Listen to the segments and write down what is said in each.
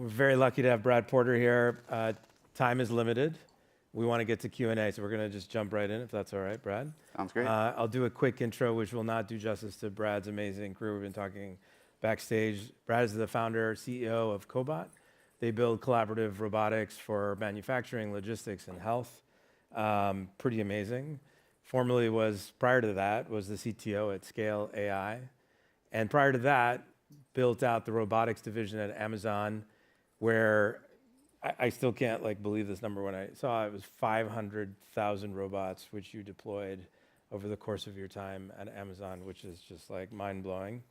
We're very lucky to have Brad Porter here. Time is limited. We want to get to Q&A, so we're going to just jump right in, if that's all right, Brad. Sounds great. I'll do a quick intro, which will not do justice to Brad's amazing career. We've been talking backstage. Brad is the founder, CEO of Cobot. They build collaborative robotics for manufacturing, logistics, and health. Pretty amazing. Prior to that, was the CTO at Scale AI. And prior to that, built out the robotics division at Amazon, where I still can't believe this number. When I saw it was 500,000 robots, which you deployed over the course of your time at Amazon, which is just mind-blowing.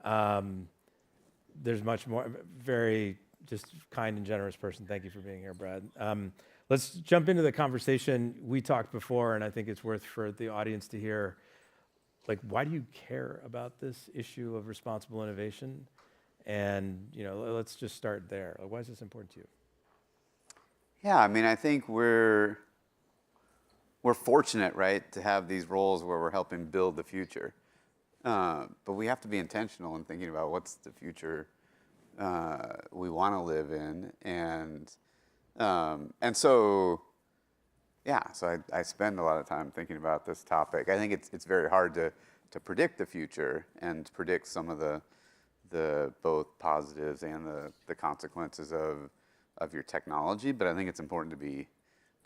There's much more. Very just kind and generous person. Thank you for being here, Brad. Let's jump into the conversation. We talked before, and I think it's worth for the audience to hear, why do you care about this issue of responsible innovation? And let's just start there. Why is this important to you? Yeah, I think we're fortunate, right, to have these roles where we're helping build the future. But we have to be intentional in thinking about what's the future we want to live in, and so I spend a lot of time thinking about this topic. I think it's very hard to predict the future and to predict some of the both positives and the consequences of your technology. But I think it's important to be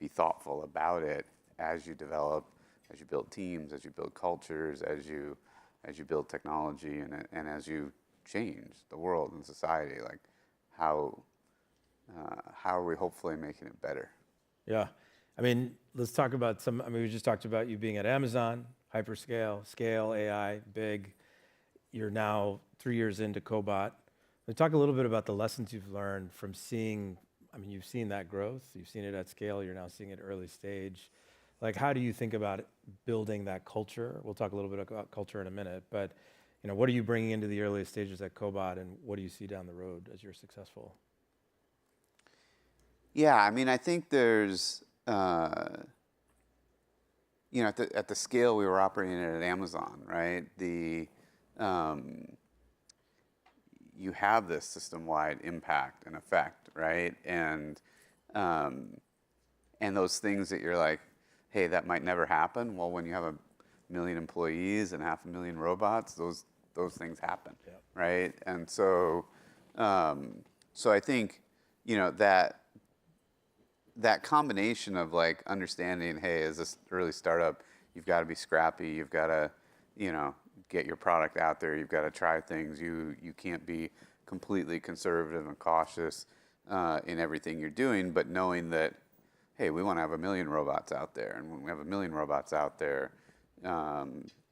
thoughtful about it as you develop, as you build teams, as you build cultures, as you build technology, and as you change the world and society. How are we hopefully making it better? Yeah. Let's talk about we just talked about you being at Amazon, hyperscale, Scale AI, big. You're now 3 years into Cobot. Let's talk a little bit about the lessons you've learned from seeing, you've seen that growth, you've seen it at scale, you're now seeing it early stage. How do you think about building that culture? We'll talk a little bit about culture in a minute, but what are you bringing into the earliest stages at Cobot, and what do you see down the road as you're successful? Yeah, I think there's, at the scale we were operating at Amazon, right? You have this system-wide impact and effect, right? And those things that you're like, hey, that might never happen. Well, when you have 1 million employees and 500,000 robots, those things happen, yep. Right? And so I think that combination of understanding, hey, as this early startup, you've got to be scrappy, you've got to get your product out there, you've got to try things, you can't be completely conservative and cautious in everything you're doing, but knowing that, hey, we want to have 1 million robots out there, and when we have 1 million robots out there,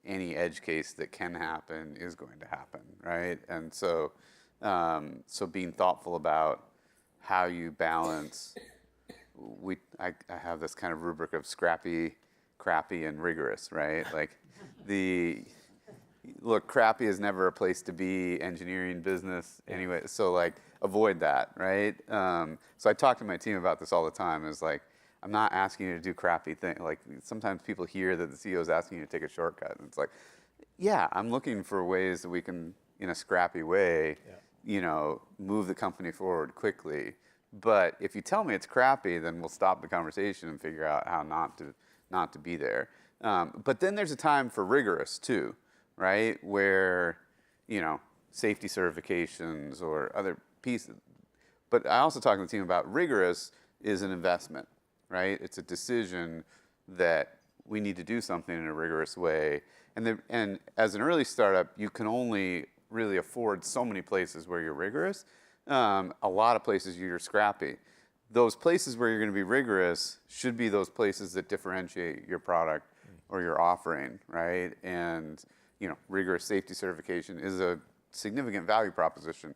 any edge case that can happen is going to happen, right? And so being thoughtful about how you balance. I have this kind of rubric of scrappy, crappy, and rigorous, right? Crappy is never a place to be, engineering, business, anyway, so avoid that, right? So I talk to my team about this all the time, is I'm not asking you to do crappy things. Sometimes people hear that the CEO is asking you to take a shortcut, and it's yeah, I'm looking for ways that we can, in a scrappy way, move the company forward quickly. But if you tell me it's crappy, then we'll stop the conversation and figure out how not to be there. But then there's a time for rigorous too, right? Where, safety certifications or other pieces. But I also talk to the team about rigorous is an investment, right? It's a decision that we need to do something in a rigorous way. And as an early startup, you can only really afford so many places where you're rigorous. A lot of places you're scrappy. Those places where you're going to be rigorous should be those places that differentiate your product or your offering, right? And rigorous safety certification is a significant value proposition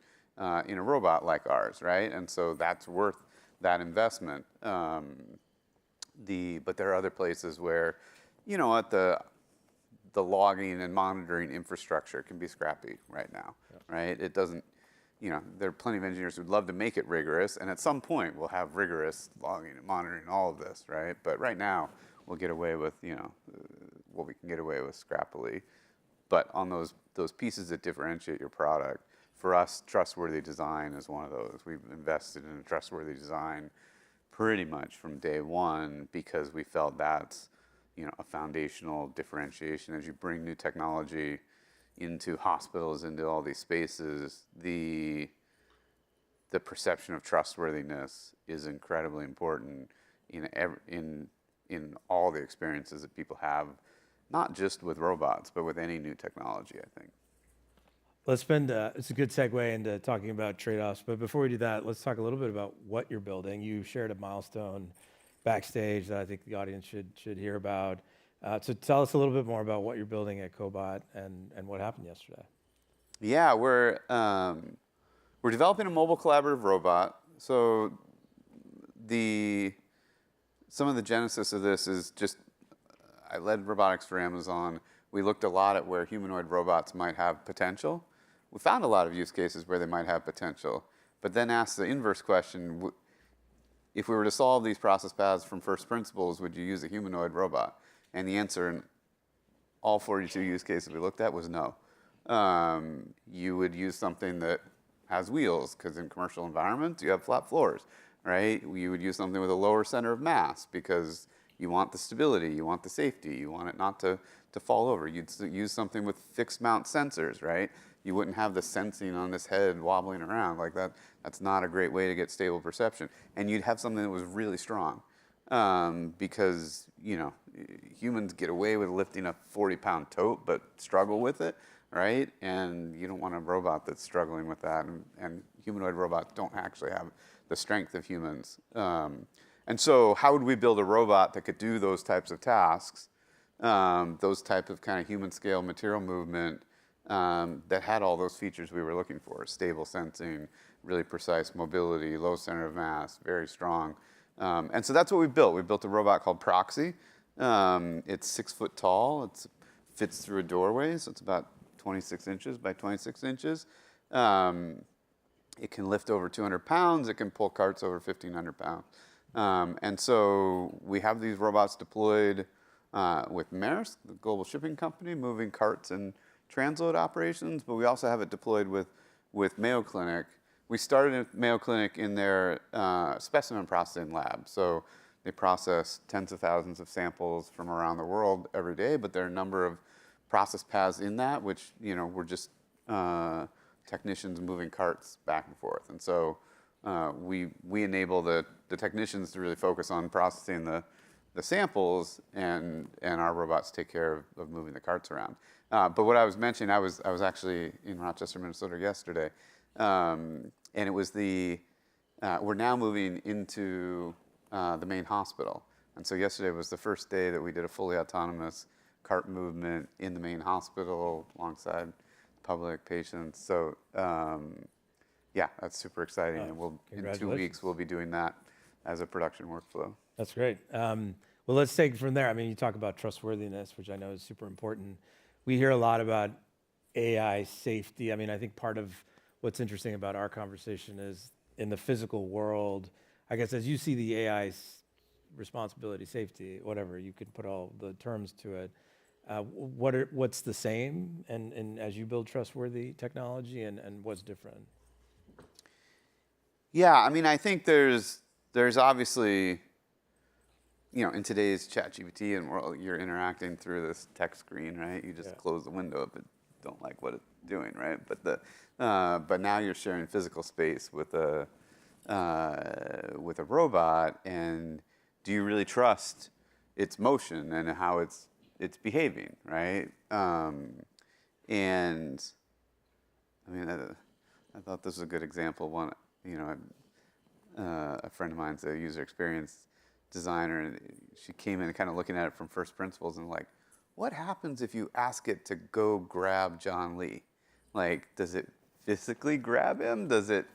in a robot like ours, right? And so that's worth that investment. But there are other places where, the logging and monitoring infrastructure can be scrappy right now, yep. Right? It doesn't. There are plenty of engineers who'd love to make it rigorous, and at some point we'll have rigorous logging and monitoring, all of this, right? But right now we'll get away with, what we can get away with scrappily. But on those pieces that differentiate your product, for us, trustworthy design is one of those. We've invested in a trustworthy design pretty much from day one because we felt that's, a foundational differentiation. As you bring new technology into hospitals, into all these spaces, the perception of trustworthiness is incredibly important in all the experiences that people have, not just with robots, but with any new technology, I think. Let's spend, it's a good segue into talking about trade-offs, but before we do that, let's talk a little bit about what you're building. You shared a milestone backstage that I think the audience should hear about. So tell us a little bit more about what you're building at Cobot and what happened yesterday. Yeah, we're developing a mobile collaborative robot. So some of the genesis of this is just, I led robotics for Amazon. We looked a lot at where humanoid robots might have potential. We found a lot of use cases where they might have potential, but then asked the inverse question, if we were to solve these process paths from first principles, would you use a humanoid robot? And the answer in all 42 use cases we looked at was no. You would use something that has wheels, because in commercial environments, you have flat floors, right? You would use something with a lower center of mass because you want the stability, you want the safety, you want it not to fall over. You'd use something with fixed mount sensors, right? You wouldn't have the sensing on this head wobbling around like that. That's not a great way to get stable perception. And you'd have something that was really strong because, humans get away with lifting a 40-pound tote but struggle with it, right? And you don't want a robot that's struggling with that. And humanoid robots don't actually have the strength of humans. And so how would we build a robot that could do those types of tasks, those type of kind of human scale material movement that had all those features we were looking for: stable sensing, really precise mobility, low center of mass, very strong. And so that's what we built. We built a robot called Proxy. It's 6 foot tall. It fits through a doorway, so it's about 26 inches by 26 inches. It can lift over 200 pounds. It can pull carts over 1,500 pounds. And so we have these robots deployed with Maersk, the global shipping company, moving carts and transload operations, but we also have it deployed with Mayo Clinic. We started at Mayo Clinic in their specimen processing lab. So they process tens of thousands of samples from around the world every day, but there are a number of process paths in that, which, were just technicians moving carts back and forth. And so we enable the technicians to really focus on processing the samples, and our robots take care of moving the carts around. But what I was mentioning, I was actually in Rochester, Minnesota yesterday, and it was we're now moving into the main hospital. And so yesterday was the first day that we did a fully autonomous cart movement in the main hospital alongside public patients. So yeah, that's super exciting. And in 2 weeks, we'll be doing that as a production workflow. That's great. Well, let's take it from there. I mean, you talk about trustworthiness, which I know is super important. We hear a lot about AI safety. I mean, I think part of what's interesting about our conversation is in the physical world, I guess as you see the AI's responsibility, safety, whatever, you could put all the terms to it. What's the same and as you build trustworthy technology and what's different? Yeah, I mean, I think there's obviously, in today's ChatGPT and world, you're interacting through this text screen, right? You just close the window if it don't like what it's doing, right? But now you're sharing physical space with a robot, and do you really trust its motion and how it's behaving, right? And I mean, I thought this was a good example. One, a friend of mine's a user experience designer, and she came in kind of looking at it from first principles and like, what happens if you ask it to go grab John Lee? Like, does it physically grab him? Does it,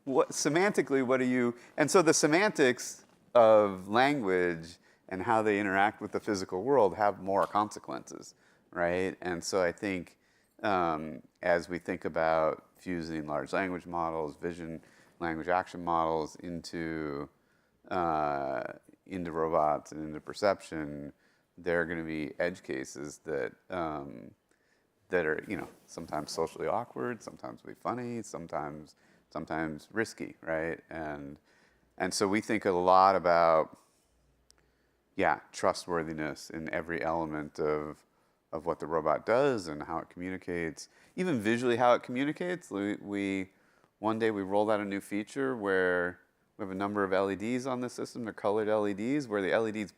semantically, what do you, and so the semantics of language and how they interact with the physical world have more consequences, right? And so I think as we think about fusing large language models, vision, language action models into robots and into perception, there are going to be edge cases that that are, sometimes socially awkward, sometimes be funny, sometimes risky, right? And so we think a lot about, trustworthiness in every element of what the robot does and how it communicates, even visually how it communicates. One day we rolled out a new feature where we have a number of LEDs on the system. They're colored LEDs, where the LEDs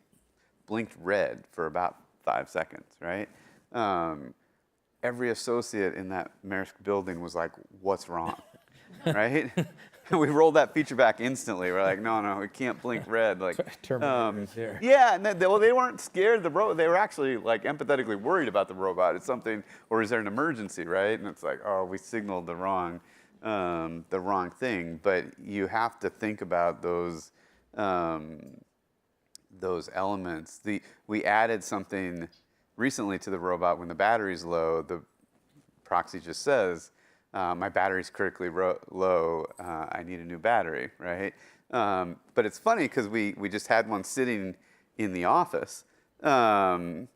blinked red for about 5 seconds, right? Every associate in that Maersk building was like, "What's wrong?" Right? And we rolled that feature back instantly. We're like, no, it can't blink red. Like, Terminator's here. yeah, and they weren't scared of the robot. They were actually like empathetically worried about the robot. It's something, or is there an emergency, right? And it's like, oh, we signaled the wrong thing. But you have to think about those elements. We added something recently to the robot. When the battery's low, the proxy just says, my battery's critically low, I need a new battery, right? But it's funny because we just had one sitting in the office, and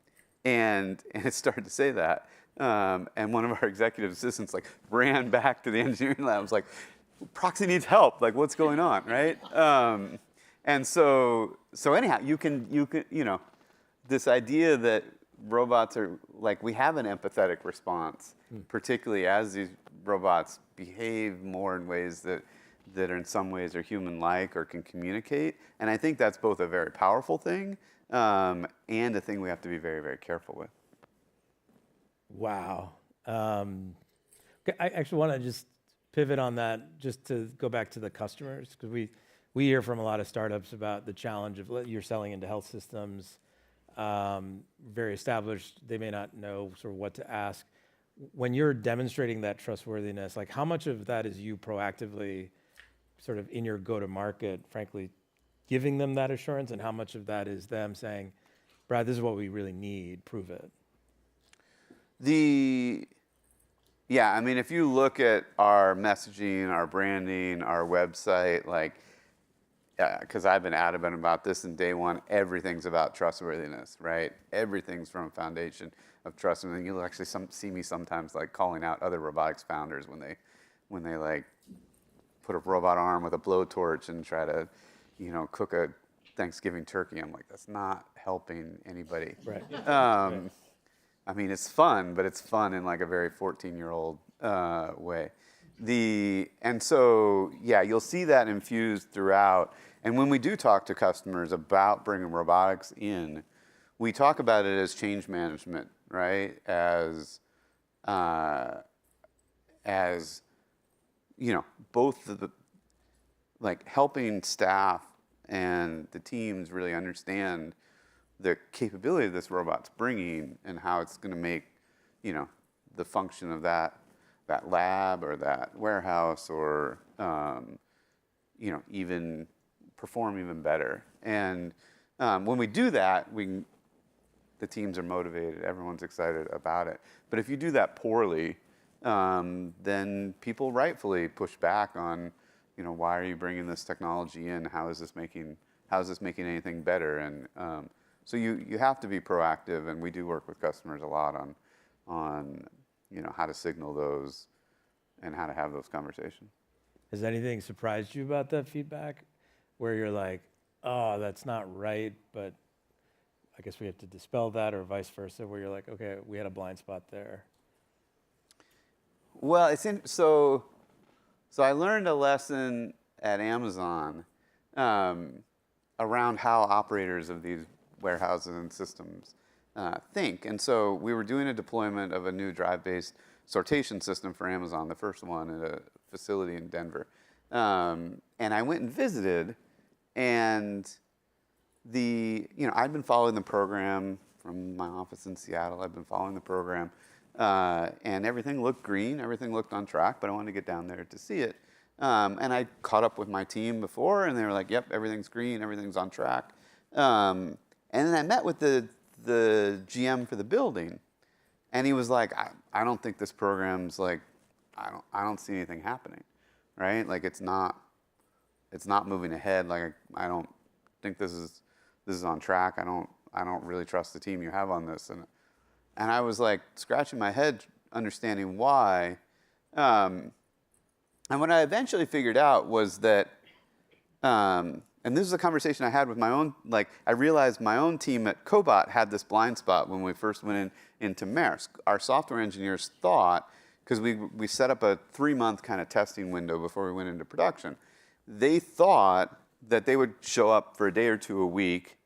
it started to say that. And one of our executive assistants like ran back to the engineering lab and was like, proxy needs help, like what's going on, right? And so anyhow, you can, this idea that robots are like, we have an empathetic response, particularly as these robots behave more in ways that are in some ways are human-like or can communicate. And I think that's both a very powerful thing and a thing we have to be very, very careful with. Wow. I actually want to just pivot on that, just to go back to the customers, because we hear from a lot of startups about the challenge of you're selling into health systems, very established. They may not know sort of what to ask. When you're demonstrating that trustworthiness, like how much of that is you proactively sort of in your go-to-market, frankly, giving them that assurance, and how much of that is them saying, Brad, this is what we really need, prove it? I mean, if you look at our messaging, our branding, our website, like, because I've been adamant about this in day one, everything's about trustworthiness, right? Everything's from a foundation of trust. And you'll actually see me sometimes like calling out other robotics founders when they like put a robot arm with a blowtorch and try to, cook a Thanksgiving turkey. I'm like, that's not helping anybody. Right. I mean, it's fun, but it's fun in like a very 14-year-old way. And so, you'll see that infused throughout. And when we do talk to customers about bringing robotics in, we talk about it as change management, right? As both like helping staff and the teams really understand the capability this robot's bringing and how it's going to make, the function of that lab or that warehouse or, even perform even better. And when we do that, the teams are motivated, everyone's excited about it. But if you do that poorly, then people rightfully push back on, why are you bringing this technology in? How is this making anything better? And so you have to be proactive, and we do work with customers a lot on how to signal those and how to have those conversations. Has anything surprised you about that feedback, where you're like, oh, that's not right, but I guess we have to dispel that, or vice versa, where you're like, okay, we had a blind spot there? Well, so I learned a lesson at Amazon around how operators of these warehouses and systems think. And so we were doing a deployment of a new drive-based sortation system for Amazon, the first one at a facility in Denver. And I went and visited, and I'd been following the program from my office in Seattle. I've been following the program, and everything looked green, everything looked on track, but I wanted to get down there to see it. And I caught up with my team before, and they were like, yep, everything's green, everything's on track. And then I met with the GM for the building, and he was like, I don't think this program's like, I don't see anything happening, right? Like it's not moving ahead. Like I don't think this is on track. I don't really trust the team you have on this. And I was like scratching my head understanding why. And what I eventually figured out was that, and this is a conversation I had with my own, like, I realized my own team at Cobot had this blind spot when we first went into Maersk. Our software engineers thought, because we set up a 3-month kind of testing window before we went into production, they thought that they would show up for a day or two a week,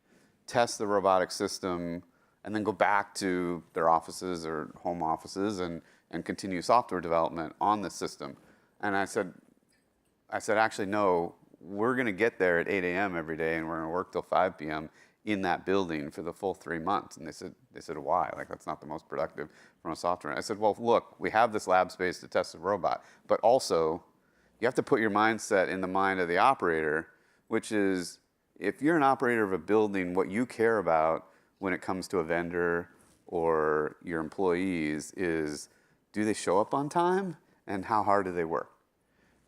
test the robotic system, and then go back to their offices or home offices and continue software development on the system. And I said, actually, no, we're going to get there at 8 a.m. every day, and we're going to work till 5 p.m. in that building for the full 3 months. And they said, why? Like, that's not the most productive from a software. And I said, well, look, we have this lab space to test the robot, but also you have to put your mindset in the mind of the operator, which is, if you're an operator of a building, what you care about when it comes to a vendor or your employees is, do they show up on time and how hard do they work,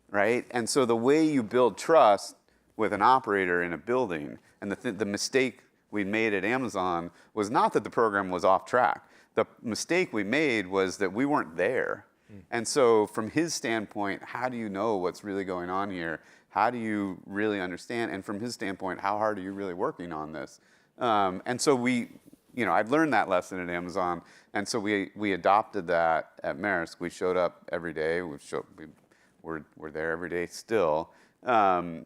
right? And so the way you build trust with an operator in a building, and the mistake we made at Amazon was not that the program was off track. The mistake we made was that we weren't there. And so from his standpoint, how do you know what's really going on here? How do you really understand? And from his standpoint, how hard are you really working on this? And so I'd learned that lesson at Amazon, and so we adopted that at Maersk. We showed up every day. We're there every day still, and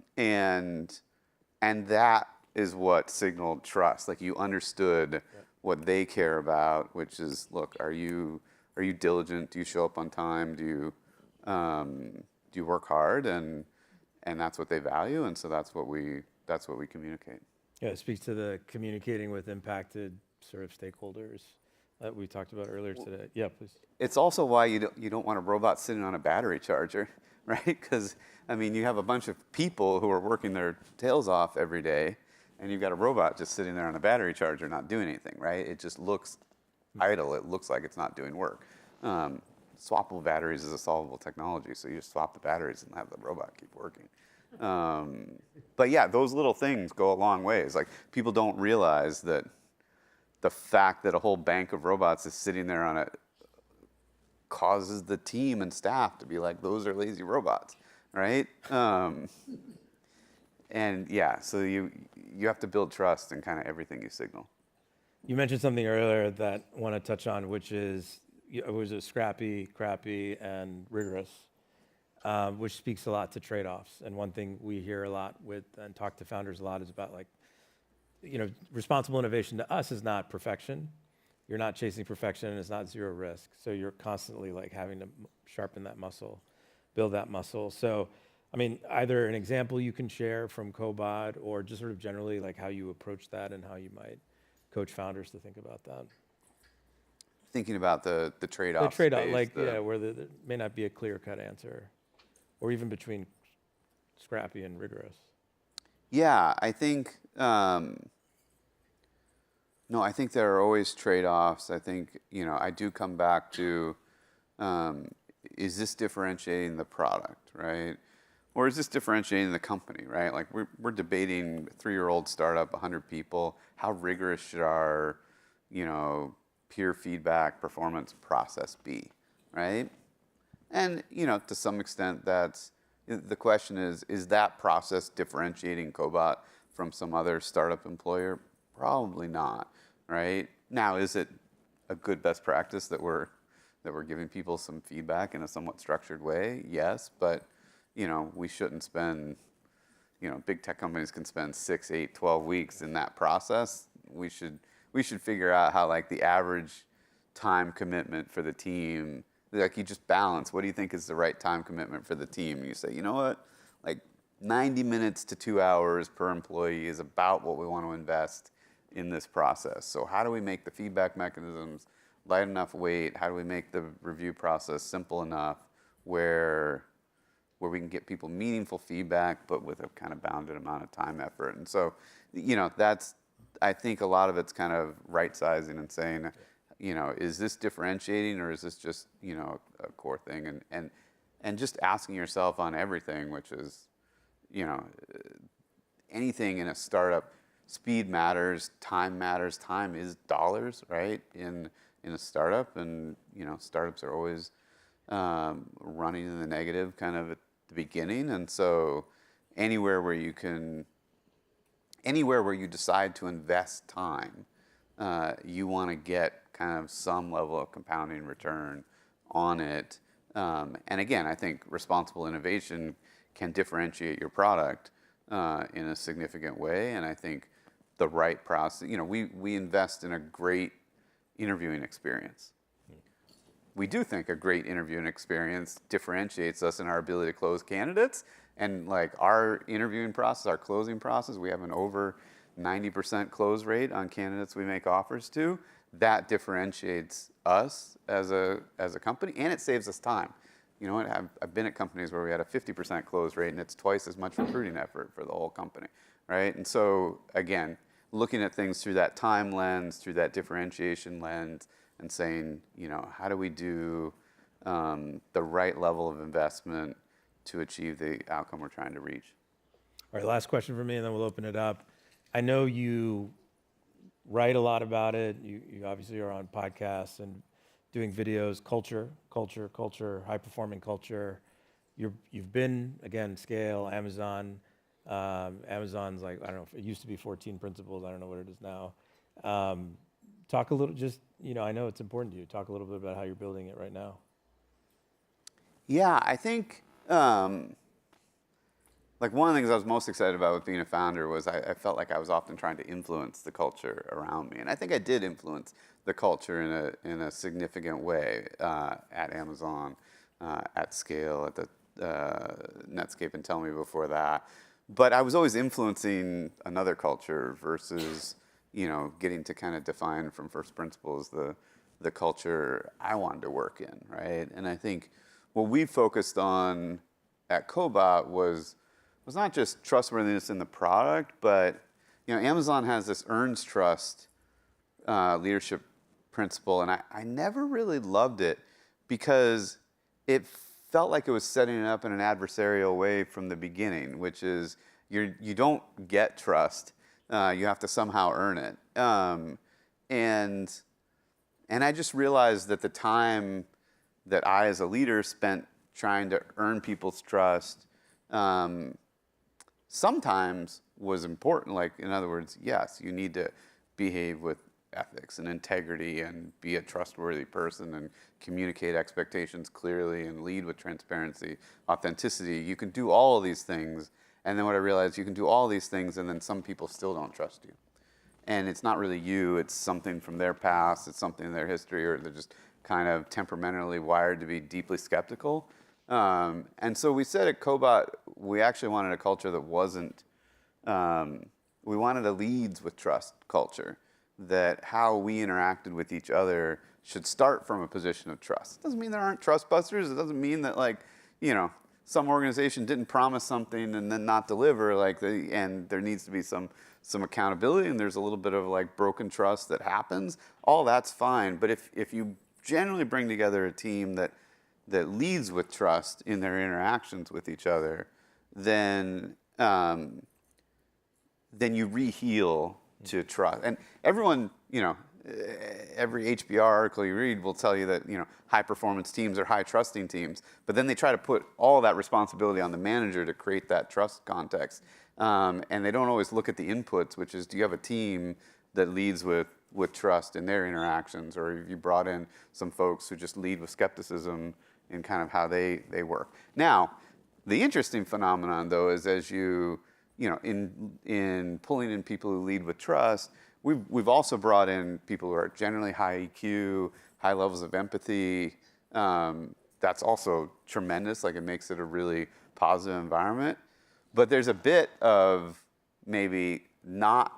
that is what signaled trust. Like, you understood what they care about, which is, look, are you diligent? Do you show up on time? Do you work hard? And that's what they value, and so that's what we communicate. Yeah, it speaks to the communicating with impacted sort of stakeholders that we talked about earlier today. Yeah, please. It's also why you don't want a robot sitting on a battery charger, right? Because, I mean, you have a bunch of people who are working their tails off every day, and you've got a robot just sitting there on a battery charger not doing anything, right? It just looks idle. It looks like it's not doing work. Swappable batteries is a solvable technology, so you just swap the batteries and have the robot keep working. But yeah, those little things go a long ways. Like, people don't realize that the fact that a whole bank of robots is sitting there on it causes the team and staff to be like, those are lazy robots, right? And yeah, so you have to build trust in kind of everything you signal. You mentioned something earlier that I want to touch on, which is, was it Scrappy, Crappy, and Rigorous, which speaks a lot to trade-offs. And one thing we hear a lot with and talk to founders a lot is about, like, responsible innovation to us is not perfection. You're not chasing perfection, and it's not zero risk. So you're constantly, like, having to sharpen that muscle, build that muscle. So, I mean, either an example you can share from Cobot, or just sort of generally, like, how you approach that and how you might coach founders to think about that. Thinking about the trade-off. The trade-off, like, where there may not be a clear-cut answer, or even between Scrappy and Rigorous. Yeah, I think, no, I think there are always trade-offs. I think, I do come back to, is this differentiating the product, right? Or is this differentiating the company, right? Like, we're debating a 3-year-old startup, 100 people. How rigorous should our, peer feedback performance process be, right? And, to some extent, the question is that process differentiating Cobot from some other startup employer? Probably not, right? Now, is it a good best practice that we're giving people some feedback in a somewhat structured way? Yes, but, we shouldn't spend, big tech companies can spend 6, 8, 12 weeks in that process. We should figure out how, like, the average time commitment for the team, like, you just balance. What do you think is the right time commitment for the team? And you say, you know what, like, 90 minutes to 2 hours per employee is about what we want to invest in this process. So how do we make the feedback mechanisms light enough weight? How do we make the review process simple enough where we can get people meaningful feedback, but with a kind of bounded amount of time, effort? And so, that's, I think a lot of it's kind of right sizing and saying, is this differentiating, or is this just, a core thing? And just asking yourself on everything, which is, anything in a startup, speed matters, time is dollars, right? In in a startup, and startups are always running in the negative kind of at the beginning, and so anywhere where you decide to invest time, you want to get kind of some level of compounding return on it. And again, I think responsible innovation can differentiate your product in a significant way. And I think the right process, we invest in a great interviewing experience. We do think a great interviewing experience differentiates us in our ability to close candidates. And like our interviewing process, our closing process, we have an over 90% close rate on candidates we make offers to. That differentiates us as a company, and it saves us time. You know what? I've been at companies where we had a 50% close rate, and it's twice as much recruiting effort for the whole company, right? And so again, looking at things through that time lens, through that differentiation lens, and saying, how do we do the right level of investment to achieve the outcome we're trying to reach? All right, last question for me, and then we'll open it up. I know you write a lot about it. You obviously are on podcasts and doing videos, culture, high-performing culture. You've been, again, scale, Amazon. Amazon's like, I don't know, it used to be 14 principles. I don't know what it is now. Talk a little, I know it's important to you. Talk a little bit about how you're building it right now. Yeah, I think like one of the things I was most excited about with being a founder was I felt like I was often trying to influence the culture around me. And I think I did influence the culture in a significant way at Amazon, at scale, at the Netscape and Tell Me before that. But I was always influencing another culture versus, getting to kind of define from first principles the culture I wanted to work in, right? And I think what we focused on at Cobot was not just trustworthiness in the product, but Amazon has this earns trust leadership principle, and I never really loved it because it felt like it was setting it up in an adversarial way from the beginning, which is you don't get trust, you have to somehow earn it. And I just realized that the time that I as a leader spent trying to earn people's trust sometimes was important. Like, in other words, yes, you need to behave with ethics and integrity and be a trustworthy person and communicate expectations clearly and lead with transparency, authenticity. You can do all of these things. And then what I realized, you can do all these things and then some people still don't trust you. And it's not really you, it's something from their past, it's something in their history, or they're just kind of temperamentally wired to be deeply skeptical. And so we said at Cobot, we actually wanted a culture that wasn't, we wanted a leads with trust culture, that how we interacted with each other should start from a position of trust. It doesn't mean there aren't trust busters. It doesn't mean that some organization didn't promise something and then not deliver, and there needs to be some accountability, and there's a little bit of broken trust that happens. All that's fine, but if you generally bring together a team that leads with trust in their interactions with each other, then you re-heal to trust. And everyone, every HBR article you read will tell you that high performance teams are high trusting teams, but then they try to put all that responsibility on the manager to create that trust context, and they don't always look at the inputs, which is, do you have a team that leads with trust in their interactions, or have you brought in some folks who just lead with skepticism in kind of how they work? Now, the interesting phenomenon though is as in pulling in people who lead with trust, we've also brought in people who are generally high EQ, high levels of empathy. That's also tremendous. It makes it a really positive environment. But there's a bit of maybe not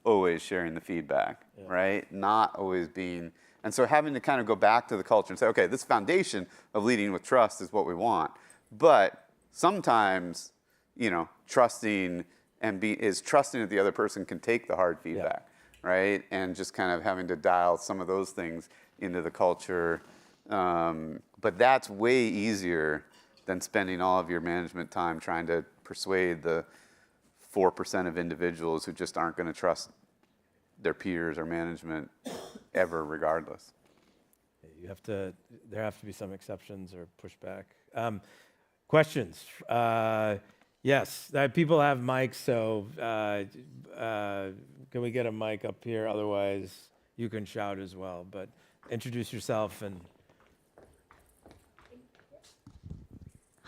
always sharing the feedback, right? Not always being, and so having to kind of go back to the culture and say, okay, this foundation of leading with trust is what we want. But sometimes, trusting is trusting that the other person can take the hard feedback, right? And just kind of having to dial some of those things into the culture. But that's way easier than spending all of your management time trying to persuade the 4% of individuals who just aren't going to trust their peers or management ever, regardless. There have to be some exceptions or pushback. Questions? Yes, people have mics, so can we get a mic up here? Otherwise, you can shout as well, but introduce yourself and.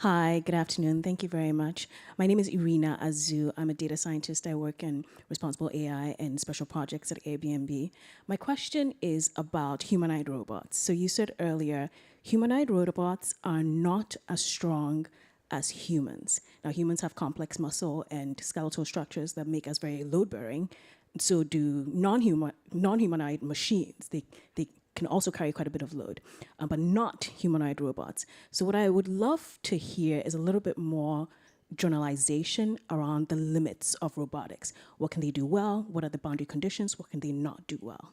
Hi, good afternoon. Thank you very much. My name is Irina Azu. I'm a data scientist. I work in responsible AI and special projects at Airbnb. My question is about humanoid robots. So you said earlier, humanoid robots are not as strong as humans. Now, humans have complex muscle and skeletal structures that make us very load-bearing. So do non-humanoid machines. They can also carry quite a bit of load, but not humanoid robots. So what I would love to hear is a little bit more generalization around the limits of robotics. What can they do well? What are the boundary conditions? What can they not do well?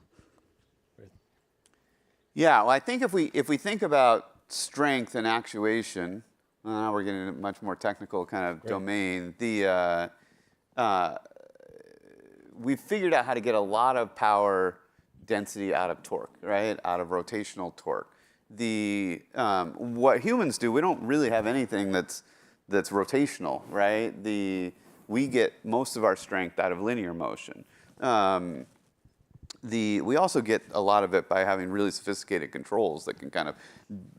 Yeah, well, I think if we think about strength and actuation, now we're getting a much more technical kind of domain. We've figured out how to get a lot of power density out of torque, right? Out of rotational torque. What humans do, we don't really have anything that's rotational, right? We get most of our strength out of linear motion. We also get a lot of it by having really sophisticated controls that can kind of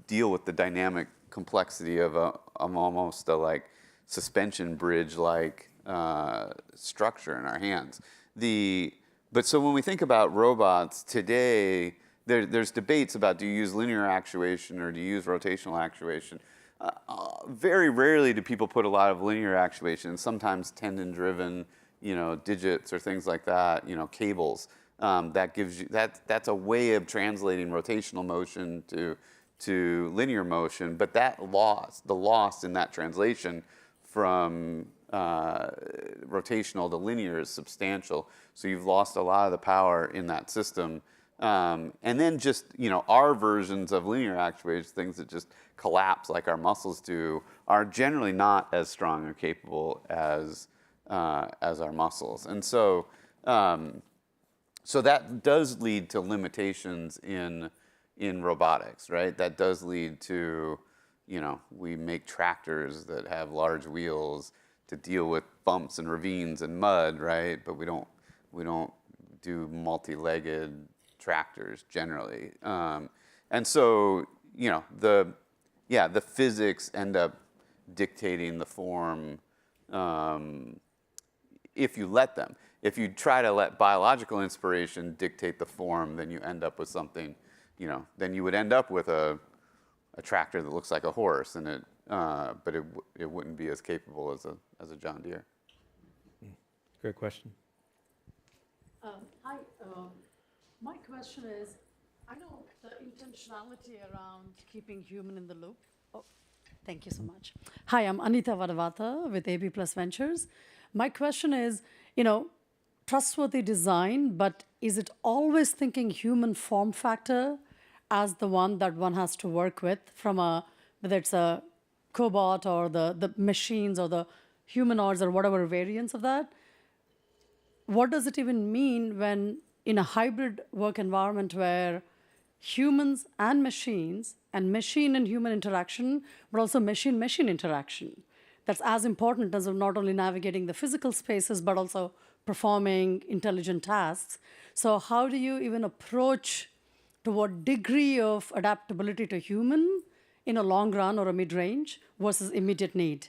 deal with the dynamic complexity of almost a like suspension bridge like structure in our hands. But so when we think about robots today, there's debates about do you use linear actuation or do you use rotational actuation. Very rarely do people put a lot of linear actuation, sometimes tendon-driven, digits or things like that, cables. That gives you that's a way of translating rotational motion to linear motion. But the loss in that translation from rotational to linear is substantial. So you've lost a lot of the power in that system. And then just, our versions of linear actuators, things that just collapse like our muscles do, are generally not as strong or capable as our muscles. And so that does lead to limitations in robotics, right? That does lead to, we make tractors that have large wheels to deal with bumps and ravines and mud, right? But we don't do multi-legged tractors generally. And so, the physics end up dictating the form if you let them. If you try to let biological inspiration dictate the form, then you end up with something, then you would end up with a tractor that looks like a horse, and but it wouldn't be as capable as a John Deere. Great question. Hi, my question is, I know the intentionality around keeping human in the loop. Oh, thank you so much. Hi, I'm Anita Vadavata with AB Plus Ventures. My question is, trustworthy design, but is it always thinking human form factor as the one that one has to work with from whether it's a Cobot or the machines or the humanoids or whatever variants of that? What does it even mean when in a hybrid work environment where humans and machine and human interaction, but also machine-machine interaction, that's as important as not only navigating the physical spaces, but also performing intelligent tasks. So how do you even approach to what degree of adaptability to human in a long run or a mid-range versus immediate need?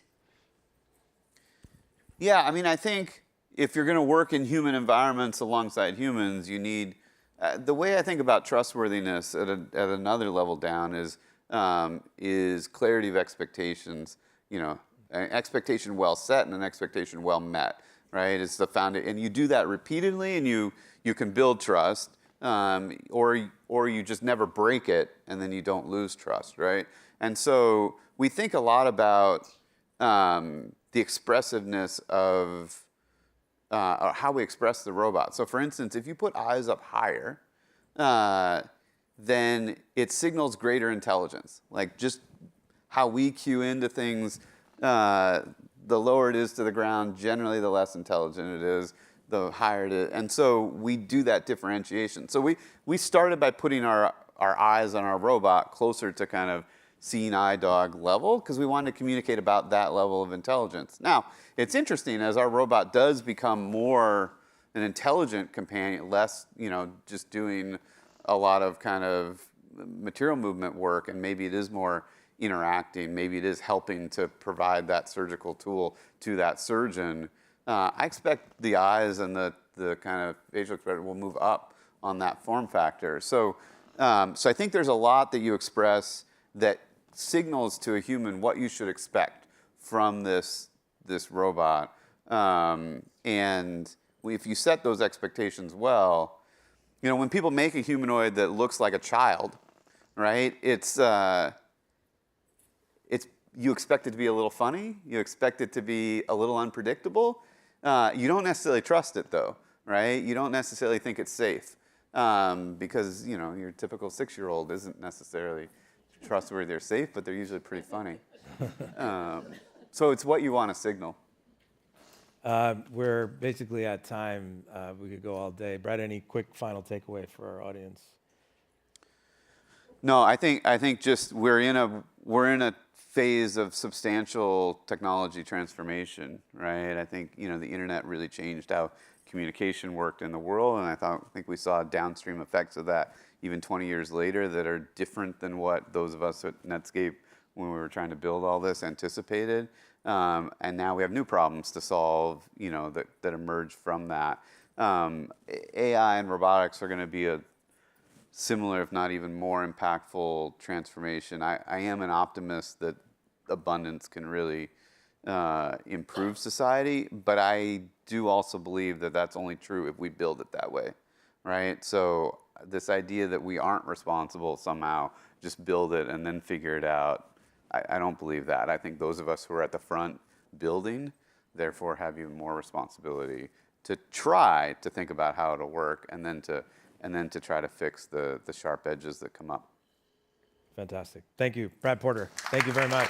Yeah, I think if you're going to work in human environments alongside humans, you need, the way I think about trustworthiness at another level down is clarity of expectations, an expectation well set and an expectation well met, right? It's the foundation, and you do that repeatedly, and you can build trust, or you just never break it, and then you don't lose trust, right? And so we think a lot about the expressiveness of or how we express the robot. So for instance, if you put eyes up higher, then it signals greater intelligence. Like just how we cue into things, the lower it is to the ground, generally the less intelligent it is. the higher it is. And so we do that differentiation. So we started by putting our eyes on our robot closer to kind of seeing eye dog level because we wanted to communicate about that level of intelligence. Now, it's interesting as our robot does become more an intelligent companion, less, just doing a lot of kind of material movement work, and maybe it is more interacting, maybe it is helping to provide that surgical tool to that surgeon. I expect the eyes and the kind of facial expression will move up on that form factor. So I think there's a lot that you express that signals to a human what you should expect from this robot. And if you set those expectations well, when people make a humanoid that looks like a child, right? You expect it to be a little funny. You expect it to be a little unpredictable. You don't necessarily trust it, though, right? You don't necessarily think it's safe because your typical 6-year-old isn't necessarily trustworthy or safe, but they're usually pretty funny. So it's what you want to signal. We're basically at time. We could go all day. Brad, any quick final takeaway for our audience? No, I think just we're in a phase of substantial technology transformation, right? I think the internet really changed how communication worked in the world, and I think we saw downstream effects of that even 20 years later that are different than what those of us at Netscape, when we were trying to build all this, anticipated. And now we have new problems to solve, that emerge from that. AI and robotics are going to be a similar, if not even more impactful transformation. I am an optimist that abundance can really improve society, but I do also believe that that's only true if we build it that way, right? So this idea that we aren't responsible somehow, just build it and then figure it out, I don't believe that. I think those of us who are at the front building, therefore, have even more responsibility to try to think about how it'll work and then to try to fix the sharp edges that come up. Fantastic. Thank you, Brad Porter. Thank you very much.